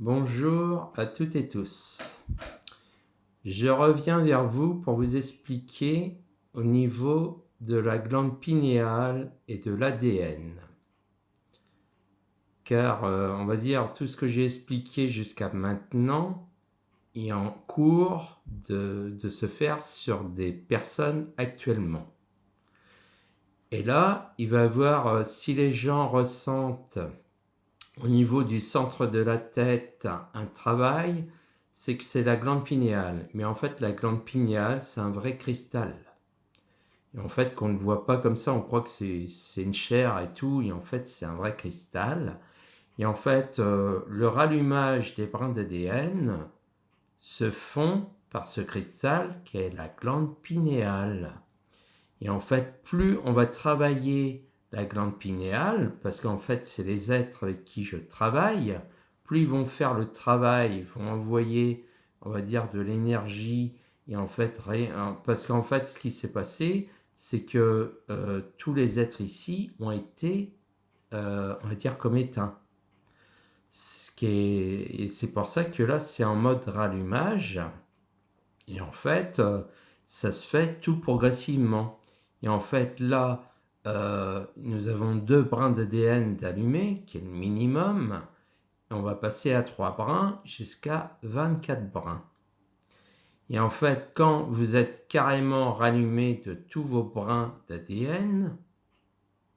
Bonjour à toutes et tous. Je reviens vers vous pour vous expliquer au niveau de la glande pinéale et de l'ADN. Car on va dire tout ce que j'ai expliqué jusqu'à maintenant est en cours de se faire sur des personnes actuellement. Et là, il va y avoir, si les gens ressentent au niveau du centre de la tête un travail, c'est que c'est la glande pinéale. Mais en fait, la glande pinéale, c'est un vrai cristal. Et en fait, qu'on ne voit pas comme ça, on croit que c'est une chair et tout, et en fait, c'est un vrai cristal. Et en fait, le rallumage des brins d'ADN se font par ce cristal qui est la glande pinéale. Et en fait, plus on va travailler la glande pinéale, parce qu'en fait, c'est les êtres avec qui je travaille, plus ils vont faire le travail, ils vont envoyer, on va dire, de l'énergie. Et en fait, parce qu'en fait, ce qui s'est passé, c'est que tous les êtres ici ont été, on va dire, comme éteints. Et c'est pour ça que là, c'est en mode rallumage. Et en fait, ça se fait tout progressivement. Et en fait, là, nous avons 2 brins d'ADN d'allumés, qui est le minimum. Et on va passer à 3 brins jusqu'à 24 brins. Et en fait, quand vous êtes carrément rallumé de tous vos brins d'ADN,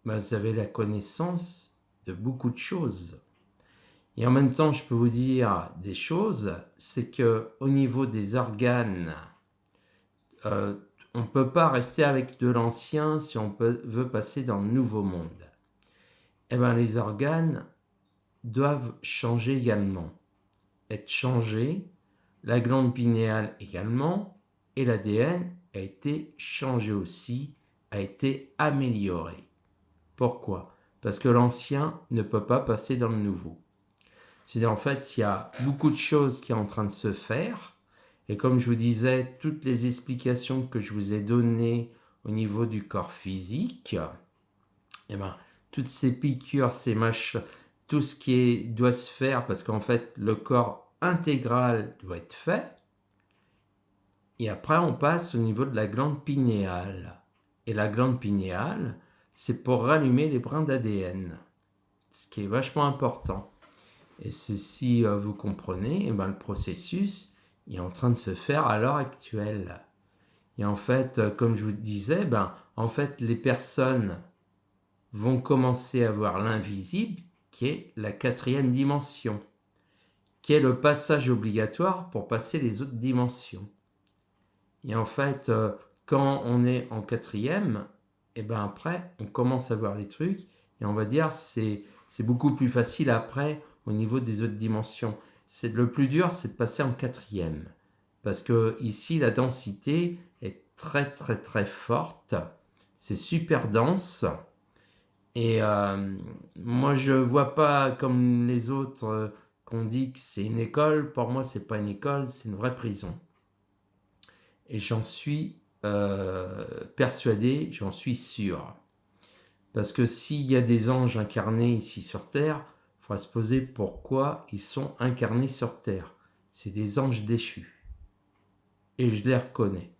ben, vous avez la connaissance de beaucoup de choses. Et en même temps, je peux vous dire des choses, c'est que au niveau des organes, on ne peut pas rester avec de l'ancien si on veut passer dans le nouveau monde. Eh bien, les organes doivent changer également, être changés, la glande pinéale également, et l'ADN a été changé aussi, a été amélioré. Pourquoi? Parce que l'ancien ne peut pas passer dans le nouveau. C'est-à-dire, en fait, il y a beaucoup de choses qui sont en train de se faire. Et comme je vous disais, toutes les explications que je vous ai données au niveau du corps physique, eh ben, toutes ces piqûres, ces machins, tout ce doit se faire parce qu'en fait, le corps intégral doit être fait. Et après, on passe au niveau de la glande pinéale. Et la glande pinéale, c'est pour rallumer les brins d'ADN, ce qui est vachement important. Et si vous comprenez, eh ben, le processus est en train de se faire à l'heure actuelle. Et en fait, comme je vous disais, en fait, les personnes vont commencer à voir l'invisible, qui est la 4e dimension, qui est le passage obligatoire pour passer les autres dimensions. Et en fait, quand on est en 4e, et ben après, on commence à voir des trucs, et on va dire c'est beaucoup plus facile après au niveau des autres dimensions. Le plus dur, c'est de passer en 4e. Parce que ici, la densité est très très très forte. C'est super dense. Et moi, je vois pas comme les autres qu'on dit que c'est une école. Pour moi, c'est pas une école, c'est une vraie prison. Et j'en suis persuadé, j'en suis sûr. Parce que s'il y a des anges incarnés ici sur Terre, il faudra se poser pourquoi ils sont incarnés sur Terre. C'est des anges déchus. Et je les reconnais.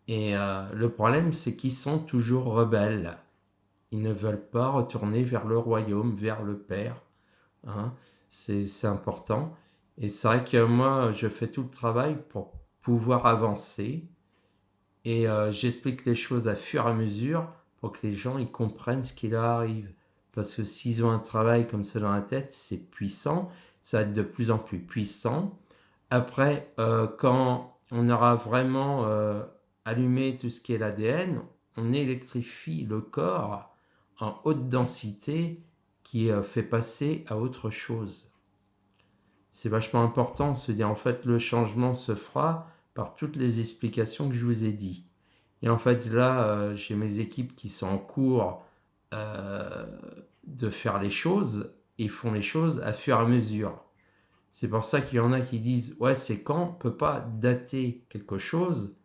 Et le problème, c'est qu'ils sont toujours rebelles. Ils ne veulent pas retourner vers le royaume, vers le Père. Hein. C'est important. Et c'est vrai que moi, je fais tout le travail pour pouvoir avancer. Et j'explique les choses à fur et à mesure pour que les gens ils comprennent ce qui leur arrive. Parce que s'ils ont un travail comme ça dans la tête, c'est puissant. Ça va être de plus en plus puissant. Après, quand on aura vraiment allumé tout ce qui est l'ADN, on électrifie le corps en haute densité qui fait passer à autre chose. C'est vachement important de se dire en fait le changement se fera par toutes les explications que je vous ai dit. Et en fait là, j'ai mes équipes qui sont en cours de faire les choses et font les choses à fur et à mesure. C'est pour ça qu'il y en a qui disent ouais c'est quand on ne peut pas dater quelque chose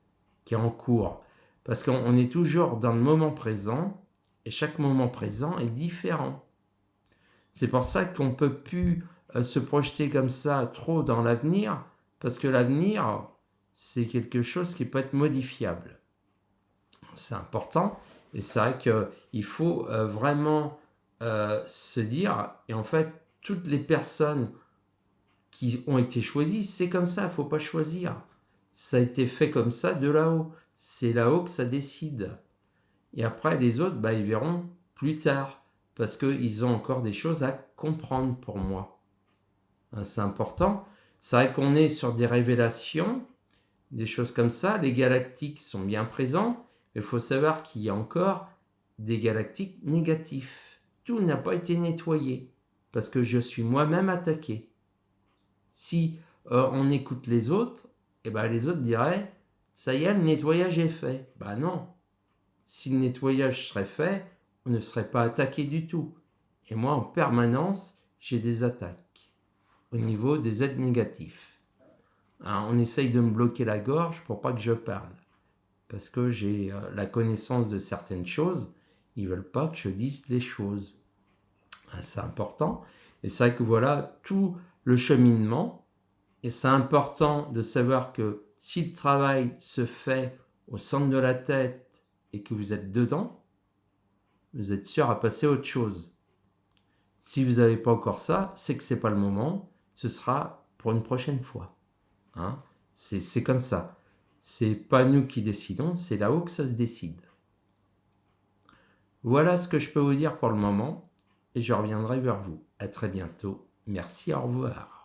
qui est en cours. Parce qu'on est toujours dans le moment présent et chaque moment présent est différent. C'est pour ça qu'on ne peut plus se projeter comme ça trop dans l'avenir, parce que l'avenir, c'est quelque chose qui peut être modifiable. C'est important, et c'est vrai qu'il faut vraiment se dire, et en fait, toutes les personnes qui ont été choisies, c'est comme ça, il ne faut pas choisir. Ça a été fait comme ça de là-haut. C'est là-haut que ça décide. Et après, les autres, ils verront plus tard, parce qu'ils ont encore des choses à comprendre pour moi. C'est important. C'est vrai qu'on est sur des révélations, des choses comme ça. Les galactiques sont bien présents, mais il faut savoir qu'il y a encore des galactiques négatifs. Tout n'a pas été nettoyé, parce que je suis moi-même attaqué. Si on écoute les autres, les autres diraient, ça y est, le nettoyage est fait. Non. Si le nettoyage serait fait, on ne serait pas attaqué du tout. Et moi, en permanence, j'ai des attaques au niveau des aides négatifs. On essaye de me bloquer la gorge pour pas que je parle. Parce que j'ai la connaissance de certaines choses, ils ne veulent pas que je dise les choses. C'est important. Et c'est vrai que voilà tout le cheminement. Et c'est important de savoir que si le travail se fait au centre de la tête et que vous êtes dedans, vous êtes sûr à passer à autre chose. Si vous n'avez pas encore ça, c'est que ce n'est pas le moment. Ce sera pour une prochaine fois. C'est comme ça. C'est pas nous qui décidons, c'est là-haut que ça se décide. Voilà ce que je peux vous dire pour le moment et je reviendrai vers vous. À très bientôt. Merci, au revoir.